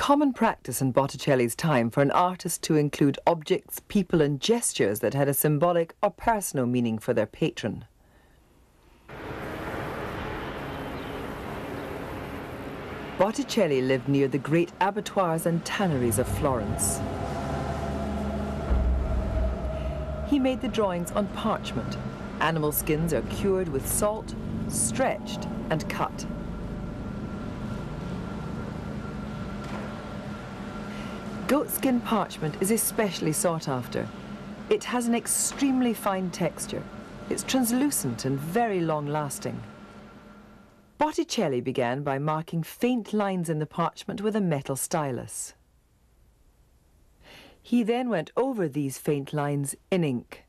common practice in Botticelli's time for an artist to include objects, people and gestures that had a symbolic or personal meaning for their patron. Botticelli lived near the great abattoirs and tanneries of Florence. He made the drawings on parchment. Animal skins are cured with salt, stretched and cut. Goatskin parchment is especially sought after. It has an extremely fine texture. It's translucent and very long-lasting. Botticelli began by marking faint lines in the parchment with a metal stylus. He then went over these faint lines in ink.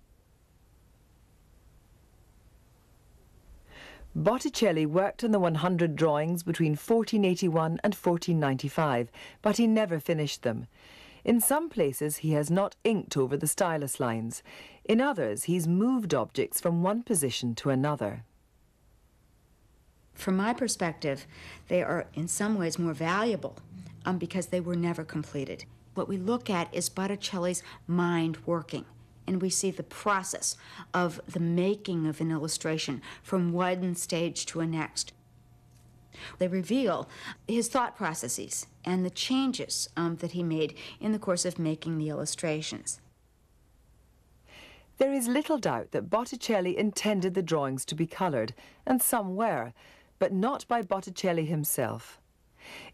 Botticelli worked on the 100 drawings between 1481 and 1495, but he never finished them. In some places he has not inked over the stylus lines. In others he's moved objects from one position to another. From my perspective, they are in some ways more valuable because they were never completed. What we look at is Botticelli's mind working, and we see the process of the making of an illustration from one stage to a next. They reveal his thought processes and the changes that he made in the course of making the illustrations. There is little doubt that Botticelli intended the drawings to be coloured, and some were, but not by Botticelli himself.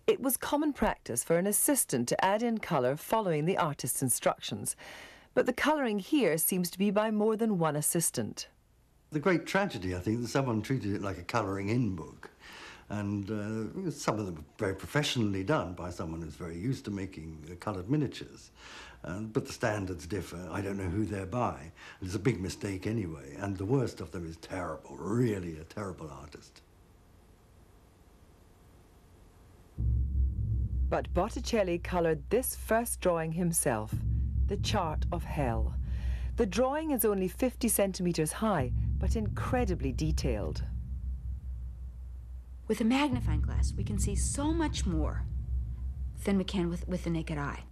It was common practice for an assistant to add in colour following the artist's instructions, but the colouring here seems to be by more than one assistant. The great tragedy, I think, that someone treated it like a colouring-in book, and some of them are very professionally done by someone who's very used to making coloured miniatures. But the standards differ. I don't know who they're by. It's a big mistake anyway, and the worst of them is terrible, really a terrible artist. But Botticelli coloured this first drawing himself, the Chart of Hell. The drawing is only 50 centimetres high, but incredibly detailed. With a magnifying glass, we can see so much more than we can with the naked eye.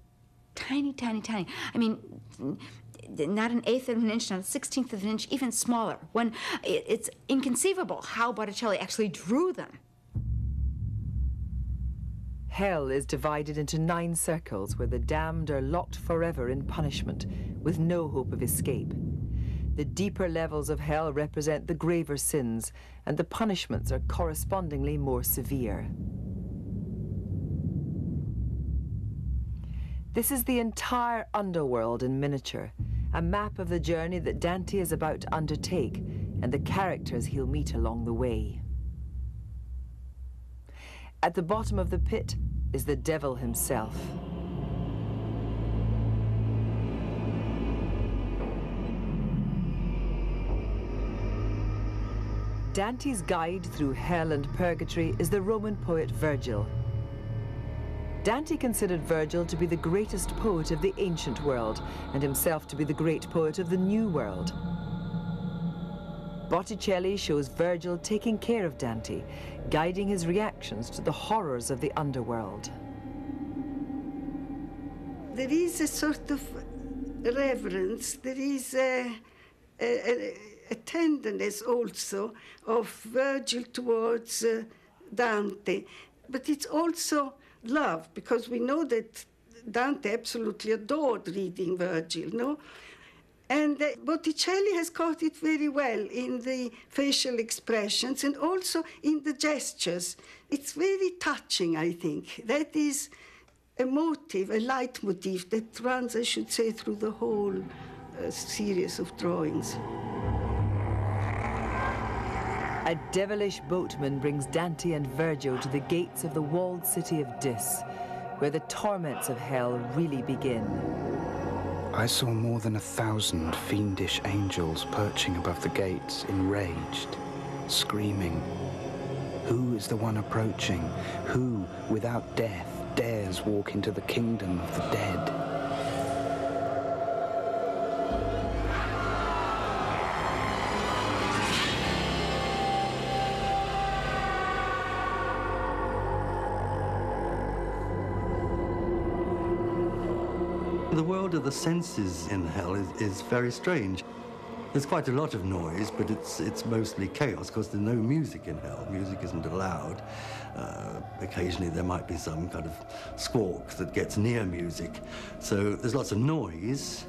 Tiny, tiny, tiny. I mean, not an eighth of an inch, not a 16th of an inch, even smaller. It's inconceivable how Botticelli actually drew them. Hell is divided into 9 circles where the damned are locked forever in punishment, with no hope of escape. The deeper levels of hell represent the graver sins, and the punishments are correspondingly more severe. This is the entire underworld in miniature, a map of the journey that Dante is about to undertake, and the characters he'll meet along the way. At the bottom of the pit is the devil himself. Dante's guide through hell and purgatory is the Roman poet Virgil. Dante considered Virgil to be the greatest poet of the ancient world, and himself to be the great poet of the new world. Botticelli shows Virgil taking care of Dante, guiding his reactions to the horrors of the underworld. There is a sort of reverence, there is a tenderness also of Virgil towards Dante, but it's also love, because we know that Dante absolutely adored reading Virgil, no? And Botticelli has caught it very well in the facial expressions and also in the gestures. It's very touching, I think. That is a motive, a leitmotif that runs, I should say, through the whole series of drawings. A devilish boatman brings Dante and Virgil to the gates of the walled city of Dis, where the torments of hell really begin. I saw more than 1,000 fiendish angels perching above the gates, enraged, screaming. Who is the one approaching? Who, without death, dares walk into the kingdom of the dead? The world of the senses in hell is very strange. There's quite a lot of noise, but it's mostly chaos because there's no music in hell. Music isn't allowed. Occasionally there might be some kind of squawk that gets near music. So there's lots of noise.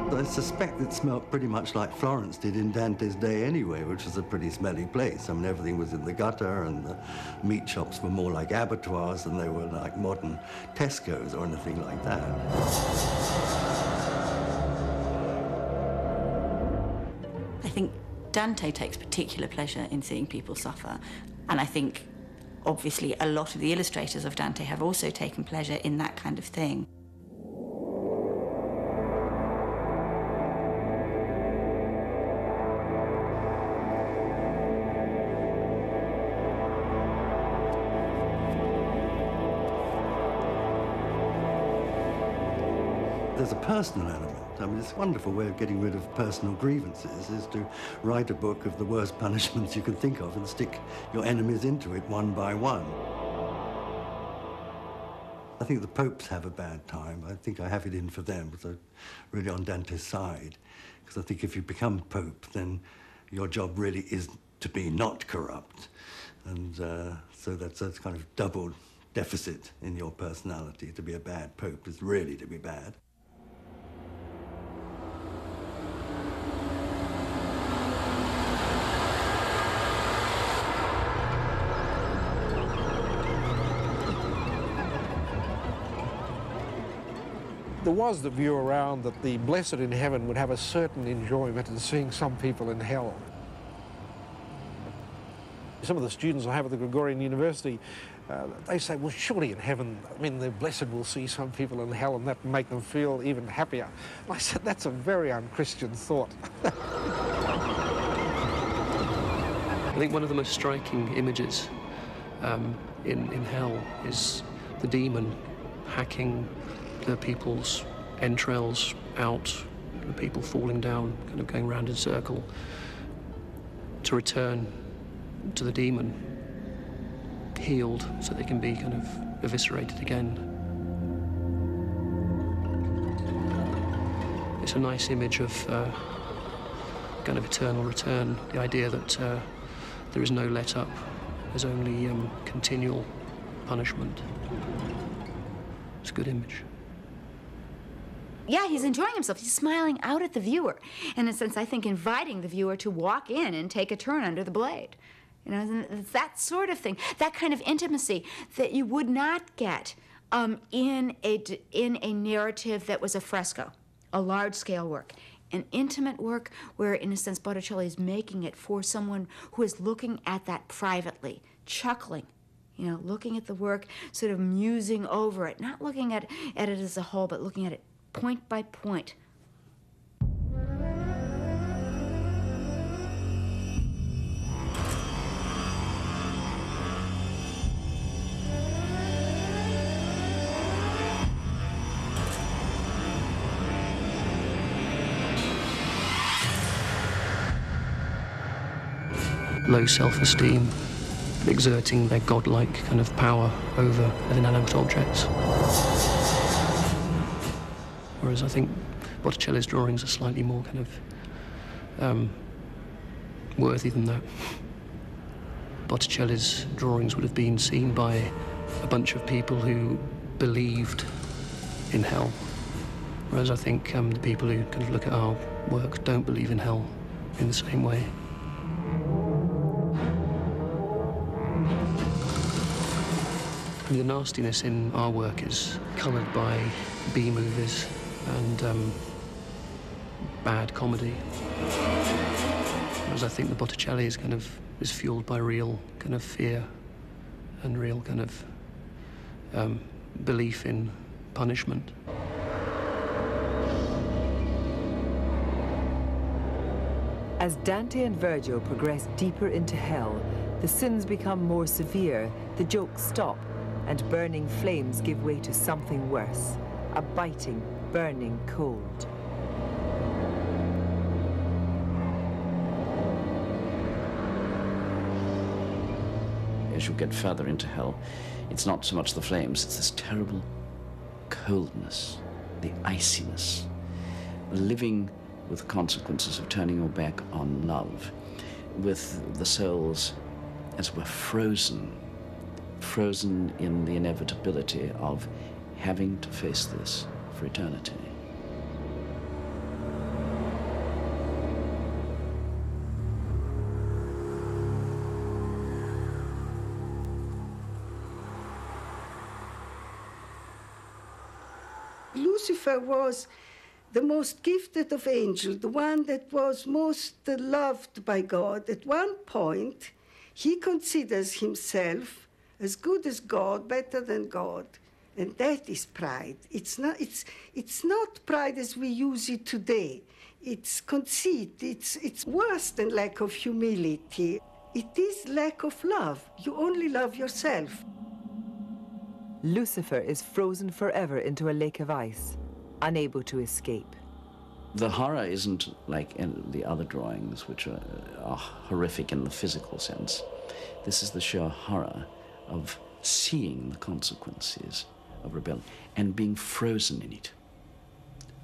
I suspect it smelt pretty much like Florence did in Dante's day anyway, which was a pretty smelly place. I mean, everything was in the gutter, and the meat shops were more like abattoirs than they were like modern Tesco's or anything like that. I think Dante takes particular pleasure in seeing people suffer, and I think, obviously, a lot of the illustrators of Dante have also taken pleasure in that kind of thing. There's a personal element. I mean, it's a wonderful way of getting rid of personal grievances, is to write a book of the worst punishments you can think of and stick your enemies into it one by one. I think the popes have a bad time. I think I have it in for them, because I'm really on Dante's side. Because I think if you become pope, then your job really is to be not corrupt. And so that's a kind of double deficit in your personality. To be a bad pope is really to be bad. There was the view around that the blessed in heaven would have a certain enjoyment in seeing some people in hell. Some of the students I have at the Gregorian University, they say, well, surely in heaven, I mean, the blessed will see some people in hell and that will make them feel even happier. And I said, that's a very unchristian thought. I think one of the most striking images in hell is the demon hacking the people's entrails out, the people falling down, kind of going round in a circle, to return to the demon, healed, so they can be kind of eviscerated again. It's a nice image of kind of eternal return, the idea that there is no let up, there's only continual punishment. It's a good image. Yeah, he's enjoying himself. He's smiling out at the viewer. In a sense, I think inviting the viewer to walk in and take a turn under the blade. You know, it's that sort of thing, that kind of intimacy that you would not get in a narrative that was a fresco, a large-scale work. An intimate work where, in a sense, Botticelli is making it for someone who is looking at that privately, chuckling, you know, looking at the work, sort of musing over it, not looking at it as a whole, but looking at it point by point. Low self-esteem, exerting their godlike kind of power over inanimate objects. Whereas I think Botticelli's drawings are slightly more kind of worthy than that. Botticelli's drawings would have been seen by a bunch of people who believed in hell. Whereas I think the people who kind of look at our work don't believe in hell in the same way. The nastiness in our work is coloured by B-movies and bad comedy. Whereas I think the Botticelli is is fueled by real kind of fear and real kind of belief in punishment. As Dante and Virgil progress deeper into hell, the sins become more severe, the jokes stop, and burning flames give way to something worse, a biting, burning cold. as you get further into hell, it's not so much the flames, it's this terrible coldness, the iciness, living with the consequences of turning your back on love, with the souls, as it were, frozen in the inevitability of having to face this for eternity. Lucifer was the most gifted of angels, the one that was most loved by God. At one point, he considers himself as good as God, better than God. And that is pride. It's not pride as we use it today. It's conceit. It's worse than lack of humility. It is lack of love. You only love yourself. Lucifer is frozen forever into a lake of ice, unable to escape. The horror isn't like in the other drawings, which are horrific in the physical sense. This is the sheer horror of seeing the consequences of rebellion and being frozen in it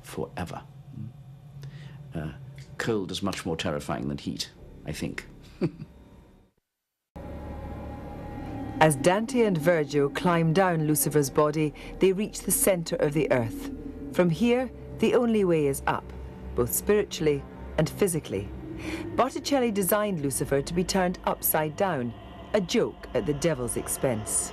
forever. Cold is much more terrifying than heat, I think. As Dante and Virgil climb down Lucifer's body, they reach the center of the earth. From here, the only way is up, both spiritually and physically. Botticelli designed Lucifer to be turned upside down, a joke at the devil's expense.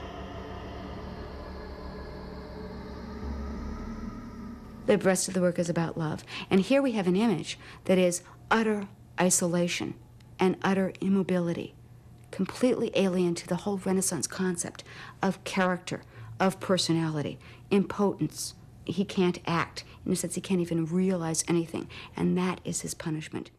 The rest of the work is about love. And here we have an image that is utter isolation and utter immobility, completely alien to the whole Renaissance concept of character, of personality, impotence. He can't act. In a sense, he can't even realize anything. And that is his punishment.